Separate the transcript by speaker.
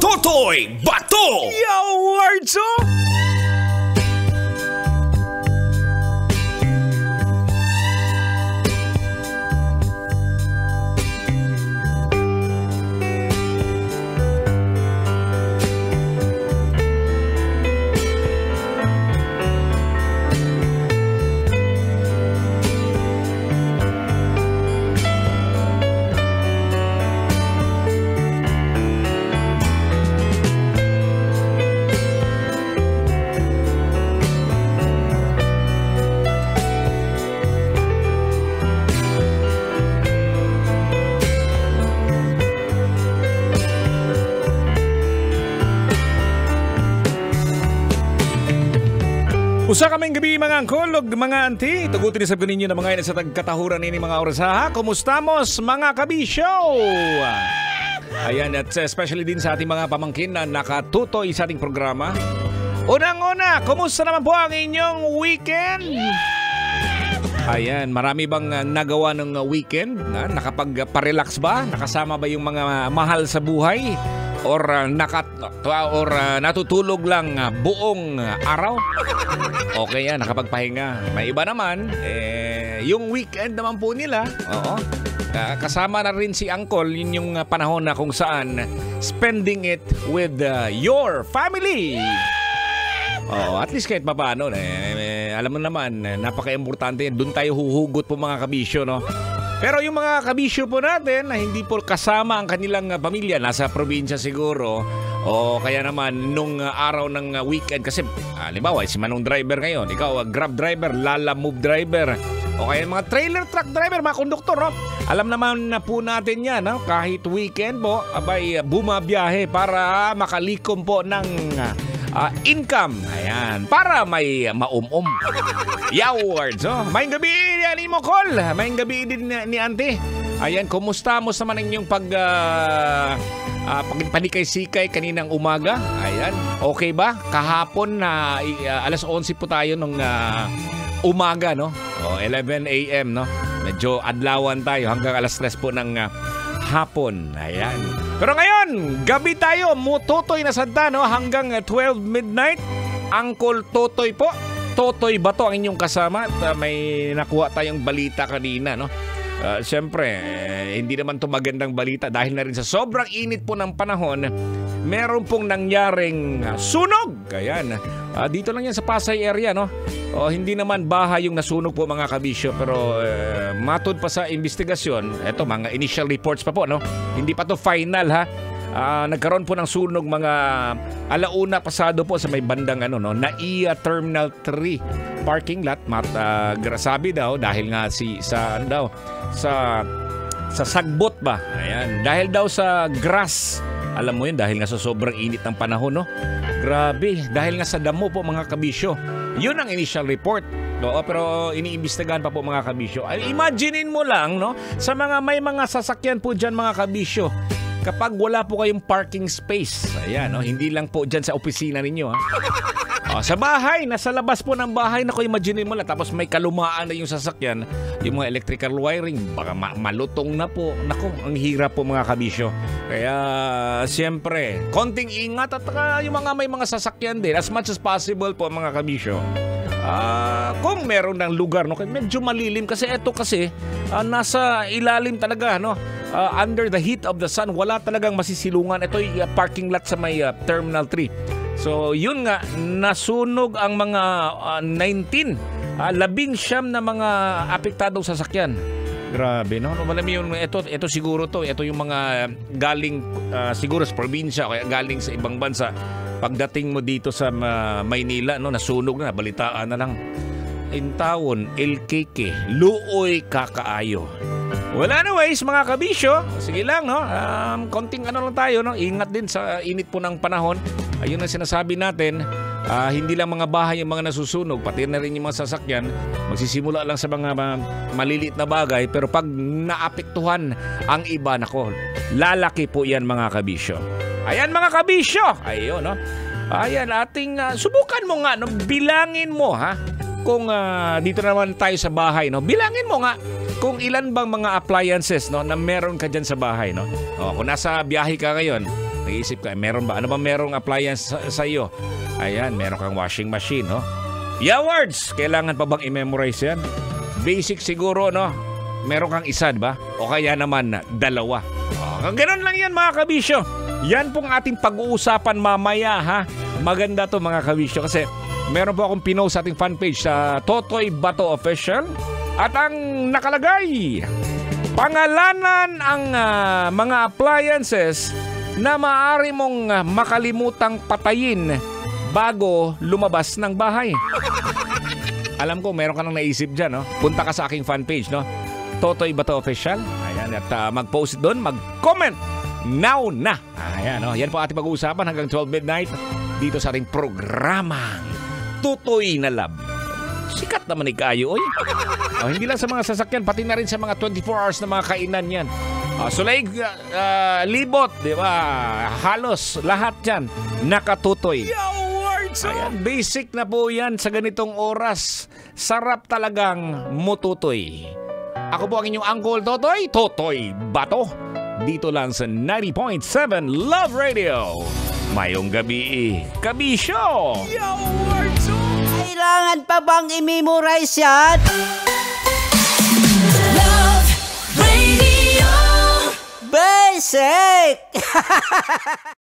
Speaker 1: Totoy Bato!
Speaker 2: Yo, Wardzo! Usa kaming gabi mga angkol ug mga anti. Tugutin isab ninyo na mga ina sa tagkatahuran ini mga oras ha. Kumustamos mga kabisyo? Ayan, at especially din sa ating mga pamangkin na nakatutoy sa ating programa. Unang-una, kumusta naman po ang inyong weekend? Ayan, marami bang nagawa ng weekend? Nakapagpa-relax ba? Nakasama ba yung mga mahal sa buhay? Or natutulog lang buong araw? Okay yan, nakapagpahinga. May iba naman, yung weekend naman po nila, kasama na rin si Uncle, yun yung panahon na kung saan spending it with your family. At least kahit papaano, alam mo naman, napaka-importante yan. Doon tayo huhugot po mga kabisyo, no? Pero yung mga kabisyo po natin na hindi po kasama ang kanilang pamilya, nasa probinsya siguro, o kaya naman nung araw ng weekend, kasi halimbawa si Manong driver ngayon, ikaw Grab driver, Lala Move driver, o kaya mga trailer truck driver, mga konduktor, no? Alam naman na po natin yan, no? Kahit weekend po, abay bumabiyahe para makalikom po ng income. Ayan, para may maumum. Yawards, Maying gabi ni mo, Col. Maying gabi din ni Auntie. Ayan, kumusta mo sa man inyong panikay-sikay kaninang umaga? Ayan, okay ba? Kahapon na alas 11 po tayo nung umaga, no? 11 a.m., no? Medyo adlawan tayo hanggang alas 3 po ng hapon. Ayan. Pero ngayon, gabi tayo, mututoy na santa, no? Hanggang 12 midnight. Uncle Totoy po. Totoy Bato ang inyong kasama. At may nakuha tayong balita kanina, no? Siyempre, hindi naman ito magandang balita dahil na rin sa sobrang init po ng panahon, meron pong nangyaring sunog. Ayan. Dito lang yan sa Pasay area, no? Hindi naman bahay yung nasunog po mga kabisyo, pero matod pa sa investigasyon, eto mga initial reports pa po, no? Hindi pa to final, ha? Nagkaroon po ng sunog mga alauna pasado po sa may bandang NAIA Terminal 3 parking lot. Sabi daw dahil nga sa sagbot ba? Ayan, dahil daw sa grass. Alam mo yun, dahil nga sa sobrang init ng panahon, no? Grabe, dahil nga sa damo po mga kabisyo. Yun ang initial report. Pero iniimbestigahan pa po mga kabisyo. Imaginein mo lang, no? Sa may mga sasakyan po dyan mga kabisyo, kapag wala po kayong parking space, ayan, no? Hindi lang po dyan sa opisina ninyo, ha? Sa bahay, nasa labas po ng bahay, naku, imagine mo lang, tapos may kalumaan na yung sasakyan, yung mga electrical wiring, baka malutong na po. Naku, ang hirap po mga kabisyo. Kaya, siyempre, konting ingat at yung may mga sasakyan din, as much as possible po mga kabisyo. Kung meron ng lugar, no, medyo malilim kasi ito kasi nasa ilalim talaga, no? Under the heat of the sun, wala talagang masisilungan. Ito yung parking lot sa may Terminal 3. So yun nga, nasunog ang mga 19 na mga apektadong sasakyan. Grabe, no? Malam yun, ito siguro to. Ito yung mga galing siguro sa probinsya, kaya galing sa ibang bansa. Pagdating mo dito sa Maynila, no, nasunog na, balitaan na lang. Intawon, LKK, luoy kakaayo. Well, anyways, mga kabisyo, sige lang, no? Konting lang tayo, no? Ingat din sa init po ng panahon. Ayun ang sinasabi natin, hindi lang mga bahay yung mga nasusunog, pati na rin yung mga sasakyan. Magsisimula lang sa mga maliliit na bagay, pero pag naapektuhan ang iba, nako, lalaki po yan mga kabisyo. Ayan mga kabisyo, ayun, no? Ayan, subukan mo nga, no? Bilangin mo, ha? Kung dito naman tayo sa bahay, no? Bilangin mo nga kung ilan bang mga appliances, no, na meron ka dyan sa bahay, no? Kung nasa biyahe ka ngayon, naisip ka, meron ba? Ano ba merong appliance sa iyo? Ayan, meron kang washing machine, no? Yeah, words! Kailangan pa bang i-memorize yan? Basic siguro, no? Meron kang isa, di ba? O kaya naman, dalawa. Ganun lang yan, mga kabisyo. Yan pong ating pag-uusapan mamaya, ha? Maganda to, mga kabisyo. Kasi meron po akong pinost sa ating fan page sa Totoy Bato Official. At ang nakalagay, pangalanan ang mga appliances na maaari mong makalimutang patayin bago lumabas ng bahay. Alam ko, meron ka nang naisip dyan, no? Punta ka sa aking fan page, no? Totoy Bato Official. Ayan, at mag-post doon, mag-comment now na. Ayan, no? Yan po ating pag-uusapan hanggang 12 midnight dito sa ating programang Tutoy na Love. Sikat naman ni Kayo, oy. Hindi lang sa mga sasakyan, pati na rin sa mga 24 hours na mga kainan yan. Sulaig, libot, di ba? Halos lahat yan nakatutoy. Ayan, basic na po yan sa ganitong oras. Sarap talagang mututoy. Ako po ang inyong Uncle Totoy, Totoy Bato. Dito lang sa 90.7 Love Radio. Mayong gabi, kabisyo!
Speaker 3: Kailangan pa bang i-memorize yan?
Speaker 1: Love Radio.
Speaker 3: Basic!